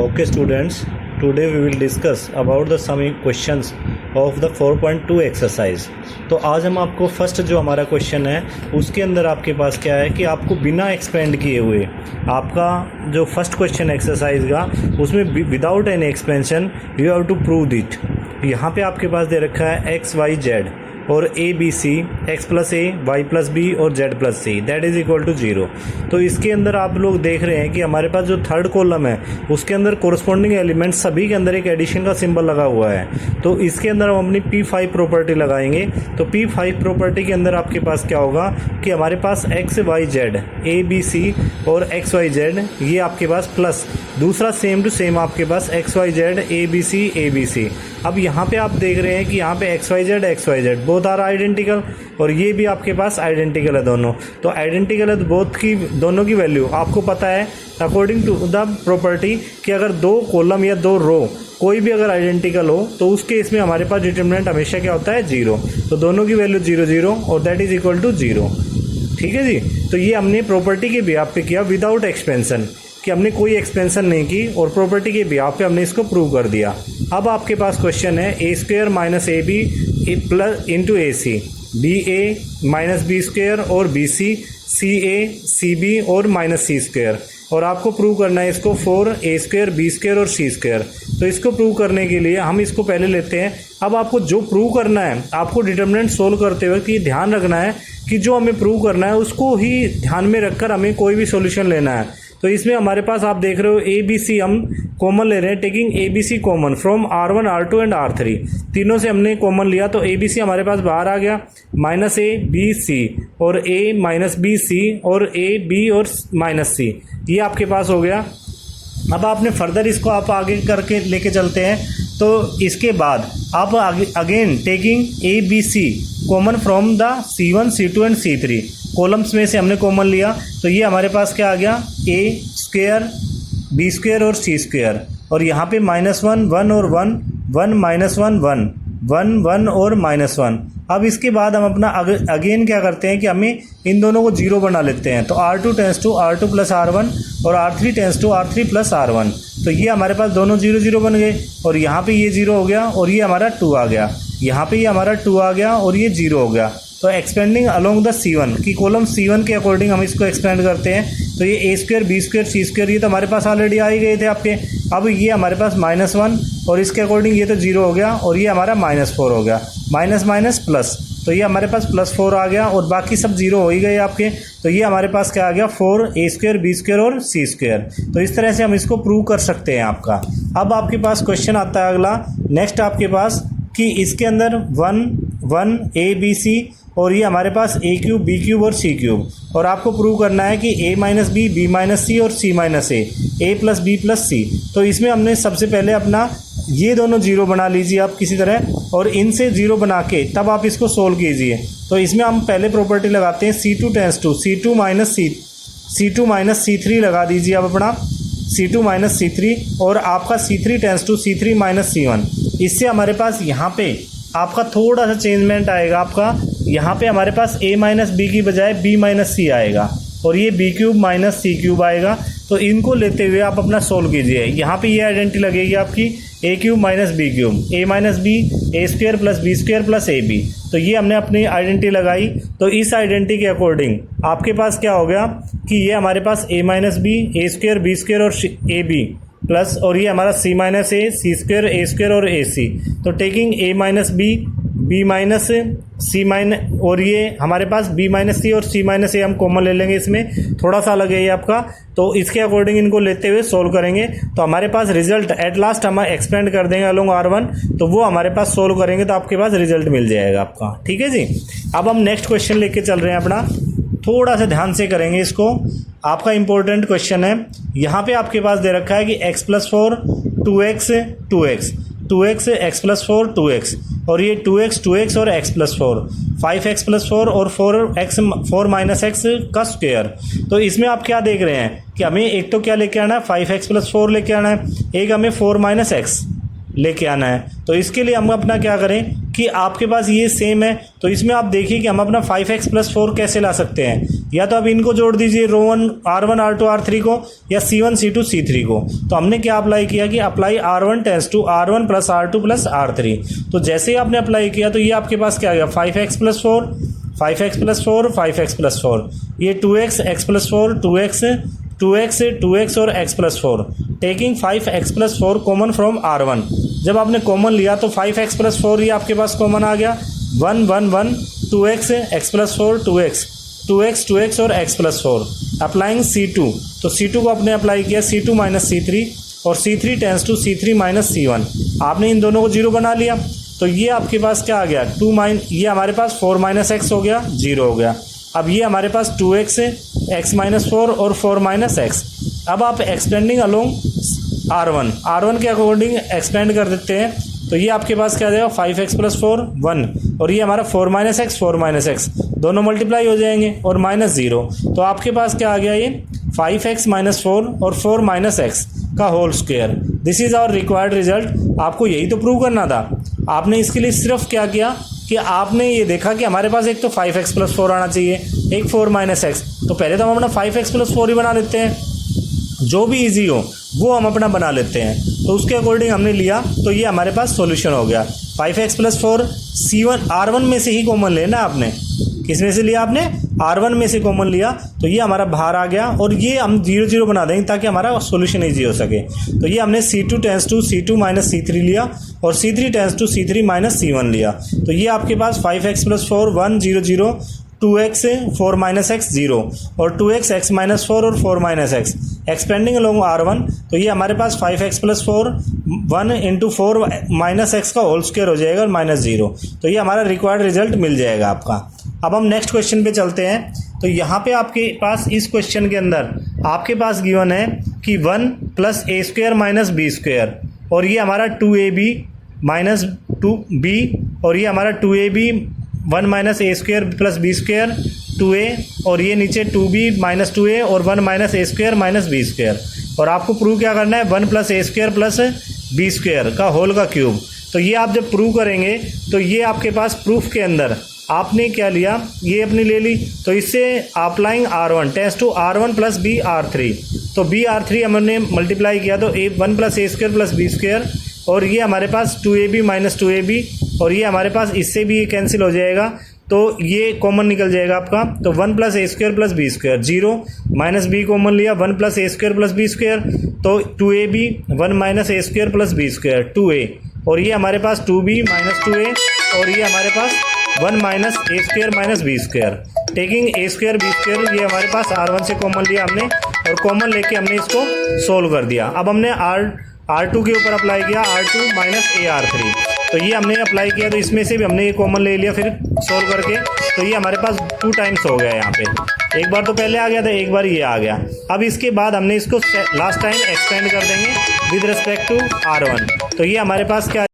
Okay students, today we will discuss about the some questions of the 4.2 exercise। तो आज हम आपको first जो हमारा क्वेश्चन है उसके अंदर आपके पास क्या है कि आपको बिना एक्सपेंड किए हुए आपका जो फर्स्ट क्वेश्चन एक्सरसाइज का उसमें without any expansion you have to prove it. यहाँ पे आपके पास दे रखा है एक्स वाई जेड और A B C X plus A Y plus B और Z plus C that is equal to 0। तो इसके अंदर आप लोग देख रहे हैं कि हमारे पास जो थर्ड कॉलम है उसके अंदर कोरस्पॉन्डिंग एलिमेंट सभी के अंदर एक एडिशन का सिंबल लगा हुआ है। तो इसके अंदर हम अपनी P5 प्रॉपर्टी लगाएंगे। तो P5 प्रॉपर्टी के अंदर आपके पास क्या होगा कि हमारे पास X Y Z A B C और एक्स वाई जेड ये आपके पास प्लस दूसरा सेम टू सेम आपके पास X Y Z A B C. अब यहाँ पे आप देख रहे हैं कि यहाँ पे X Y Z both are identical और ये भी आपके पास आइडेंटिकल है दोनों। तो आइडेंटिकल है तो बोथ की दोनों की वैल्यू आपको पता है अकॉर्डिंग टू द प्रॉपर्टी कि अगर दो कॉलम या दो रो कोई भी अगर आइडेंटिकल हो तो उस केस में हमारे पास डिटर्मिनेंट हमेशा क्या होता है 0। तो दोनों की वैल्यू 0 0 और दैट इज इक्वल टू 0। ठीक है जी। तो ये हमने प्रॉपर्टी के बिहाफ पे किया विदाउट एक्सपेंशन कि हमने कोई एक्सपेंशन नहीं की और प्रॉपर्टी के बिहाफ पे हमने इसको प्रूव कर दिया। अब आपके पास क्वेश्चन है A square minus A B plus into A C B A minus B square और बी सी बी और माइनस सी स्क्वायर और आपको प्रूव करना है इसको 4 ए स्क्वायर बी स्क्वायर और सी स्क्वायर। तो इसको प्रूव करने के लिए हम इसको पहले लेते हैं। अब आपको जो प्रूव करना है आपको डिटर्मिनेंट सोल्व करते हुए कि ध्यान रखना है कि जो हमें प्रूव करना है उसको ही ध्यान में रखकर हमें कोई भी सॉल्यूशन लेना है। तो इसमें हमारे पास आप देख रहे हो ए बी सी हम कॉमन ले रहे हैं taking A B C common from R1 R2 and R3 तीनों से हमने कॉमन लिया। तो ए बी सी हमारे पास बाहर आ गया माइनस ए बी सी और ए माइनस बी सी और ए बी और माइनस सी ये आपके पास हो गया। अब आपने फर्दर इसको आप आगे करके लेके चलते हैं। तो इसके बाद आप again taking A B C common from the C1 C2 and C3 columns में से हमने कॉमन लिया। तो ये हमारे पास क्या आ गया ए स्क्वायर बी स्क्वायर और सी स्क्वायर और यहाँ पे -1 1 और 1 1 -1 1 1 1 और -1। अब इसके बाद हम अपना अगेन क्या करते हैं कि हमें इन दोनों को 0 बना लेते हैं। तो R2 tense to R2 plus R1 और R3 tense to R3 plus R1। तो ये हमारे पास दोनों 0 0 बन गए और यहाँ पे ये 0 हो गया और ये हमारा 2 आ गया। यहाँ पे ये हमारा 2 आ गया और ये 0 हो गया। तो एक्सपेंडिंग अलोंग द C1 की कॉलम C1 के अकॉर्डिंग हम इसको एक्सपेंड करते हैं। तो ये ए स्क्वायर बी स्क्वायर सी स्क्वायर ये तो हमारे पास ऑलरेडी आ ही गए थे आपके। अब ये हमारे पास -1 और इसके अकॉर्डिंग ये तो 0 हो गया और ये हमारा -4 हो गया माइनस माइनस प्लस। तो ये हमारे पास +4 आ गया और बाकी सब 0 हो ही गए आपके। तो ये हमारे पास क्या आ गया 4 ए स्क्वायर बी स्क्वायर और सी स्क्वायर। तो इस तरह से हम इसको प्रूव कर सकते हैं आपका। अब आपके पास क्वेश्चन आता है अगला नेक्स्ट आपके पास कि इसके अंदर 1 1 ए बी सी और ये हमारे पास ए क्यूब बी क्यूब और सी क्यूब और आपको प्रूव करना है कि a माइनस बी माइनस सी और c माइनस ए प्लस बी प्लस सी। तो इसमें हमने सबसे पहले अपना ये दोनों 0 बना लीजिए आप किसी तरह और इनसे 0 बना के तब आप इसको सोल्व कीजिए। तो इसमें हम पहले प्रॉपर्टी लगाते हैं C2 tense to C2 minus C3 लगा दीजिए आप अपना C2 माइनस C3 और आपका C3 tense to C3 minus C1। इससे हमारे पास यहाँ पे आपका थोड़ा सा चेंजमेंट आएगा। आपका यहाँ पे हमारे पास a माइनस बी की बजाय b माइनस सी आएगा और ये b क्यूब माइनस सी क्यूब आएगा। तो इनको लेते हुए आप अपना सोल्व कीजिए। यहाँ पे ये आइडेंटिटी लगेगी आपकी a cube minus B cube a minus B A square plus B square plus A B. तो ये हमने अपनी आइडेंटिटी लगाई। तो इस आइडेंटिटी के अकॉर्डिंग आपके पास क्या हो गया कि ये हमारे पास a minus B A square B square और ए बी प्लस और ये हमारा c minus A C square A square और ए सी। तो taking a minus B minus C minus और ये हमारे पास b माइनस सी और c माइनस ए हम कॉमन ले लेंगे। इसमें थोड़ा सा अलग है ये आपका। तो इसके अकॉर्डिंग इनको लेते हुए सोल्व करेंगे। तो हमारे पास रिजल्ट एट लास्ट हम एक्सपेंड कर देंगे अलोंग R1। तो वो हमारे पास सोल्व करेंगे तो आपके पास रिजल्ट मिल जाएगा आपका। ठीक है जी। अब हम नेक्स्ट क्वेश्चन लेके चल रहे हैं अपना। थोड़ा सा ध्यान से करेंगे इसको। आपका इंपॉर्टेंट क्वेश्चन है। यहाँ पे आपके पास दे रखा है कि x plus 4 2x x plus 4 2x और ये 2x और x प्लस 4 5x प्लस 4 और 4 माइनस x का स्क्वायर। तो इसमें आप क्या देख रहे हैं कि हमें एक तो क्या लेके आना है 5x प्लस 4 लेके आना है, एक हमें 4 माइनस x लेके आना है। तो इसके लिए हम अपना क्या करें कि आपके पास ये सेम है। तो इसमें आप देखिए कि हम अपना 5x प्लस 4 कैसे ला सकते हैं। या तो आप इनको जोड़ दीजिए रो 1 R1 R2 R3 को, या C1 C2 C3 को। तो हमने क्या अप्लाई किया कि apply R1 tends to R1 plus R2 plus R3। तो जैसे ही आपने अप्लाई किया तो ये आपके पास क्या आ गया 5x plus 4, 5x plus 4, 5x plus 4, ये 2x x plus 4, 2x 2x 2x और x plus 4। Taking 5x plus 4 common from R1। जब आपने कॉमन लिया तो 5x प्लस 4 ये आपके पास कॉमन आ गया, 1 1 1 2x x plus 4 2x 2x 2x और x प्लस 4। अप्लाइंग C2, तो C2 को आपने अप्लाई किया C2 माइनस C3 और C3 tense to C3 minus C1। आपने इन दोनों को जीरो बना लिया तो ये आपके पास क्या आ गया ये हमारे पास 4 माइनस एक्स हो गया, जीरो हो गया। अब ये हमारे पास 2x है, x माइनस 4 और 4 माइनस एक्स। अब आप एक्सपेंडिंग अलोंग R1 के अकॉर्डिंग एक्सपेंड कर देते हैं तो ये आपके पास क्या आ जाएगा 5x प्लस 4 1 और ये हमारा 4 माइनस एक्स दोनों मल्टीप्लाई हो जाएंगे और माइनस 0। तो आपके पास क्या आ गया ये 5x माइनस 4 और 4 माइनस एक्स का whole square. This is our required result. आपको यही तो प्रूव करना था। आपने इसके लिए सिर्फ क्या किया कि आपने ये देखा कि हमारे पास एक तो 5x प्लस 4 आना चाहिए, एक 4 माइनस एक्स। तो पहले तो हम अपना 5x प्लस 4 ही बना लेते हैं, जो भी इजी हो वो हम अपना बना लेते हैं। तो उसके अकॉर्डिंग हमने लिया तो ये हमारे पास सॉल्यूशन हो गया 5x प्लस 4। C1 R1 में से ही कॉमन लेना आपने, किस में से लिया आपने R1 में से कॉमन लिया तो ये हमारा बाहर आ गया और ये हम 0 0 बना देंगे ताकि हमारा सॉल्यूशन ईजी हो सके। तो ये हमने C2 tense to C2 minus C3 लिया और C3 tense to C3 minus C1 लिया। तो ये आपके पास 5x plus 4 1 0 0 2x 4 minus x 0 और 2x x माइनस 4 और 4 minus x expanding along R1। तो ये हमारे पास 5x plus 4 1 into 4 minus X का होल स्क्वायर हो जाएगा और माइनस 0। तो ये हमारा रिक्वायर्ड रिजल्ट मिल जाएगा आपका। अब हम नेक्स्ट क्वेश्चन पे चलते हैं। तो यहाँ पे आपके पास इस क्वेश्चन के अंदर आपके पास गिवन है कि 1 plus A square minus B square और ये हमारा 2ab माइनस 2b और ये हमारा 2ab 1 minus A square plus B square 2a और ये नीचे 2b माइनस 2a और 1 minus A square minus B square. और आपको प्रूव क्या करना है 1 plus A square plus B square का होल का क्यूब। तो ये आप जब प्रूव करेंगे तो ये आपके पास प्रूफ के अंदर आपने क्या लिया, ये अपनी ले ली। तो इससे applying R1 tends to R1 plus B R3। तो बी R3 हमने मल्टीप्लाई किया तो 1 plus A square plus B square और ये हमारे पास 2ab माइनस 2ab और ये हमारे पास इससे भी ये कैंसिल हो जाएगा तो ये कॉमन निकल जाएगा आपका। तो 1 plus A square plus B square 0 minus B common लिया 1 plus A square plus B square तो 2ab 1 minus A square plus B square 2a और ये हमारे पास 2b माइनस 2a और ये हमारे पास 1 minus A square minus B square. Taking A square B square ये हमारे पास R1 से कॉमन लिया हमने और कॉमन लेके हमने इसको सोल्व कर दिया। अब हमने R2 के ऊपर अप्लाई किया R2 माइनस ए R3। तो ये हमने अप्लाई किया तो इसमें से भी हमने ये कॉमन ले लिया फिर सोल्व करके। तो ये हमारे पास 2 टाइम्स हो गया यहाँ पे, एक बार तो पहले आ गया था, एक बार ये आ गया। अब इसके बाद हमने इसको लास्ट टाइम एक्सपेंड कर देंगे विद रिस्पेक्ट टू R1। तो ये हमारे पास क्या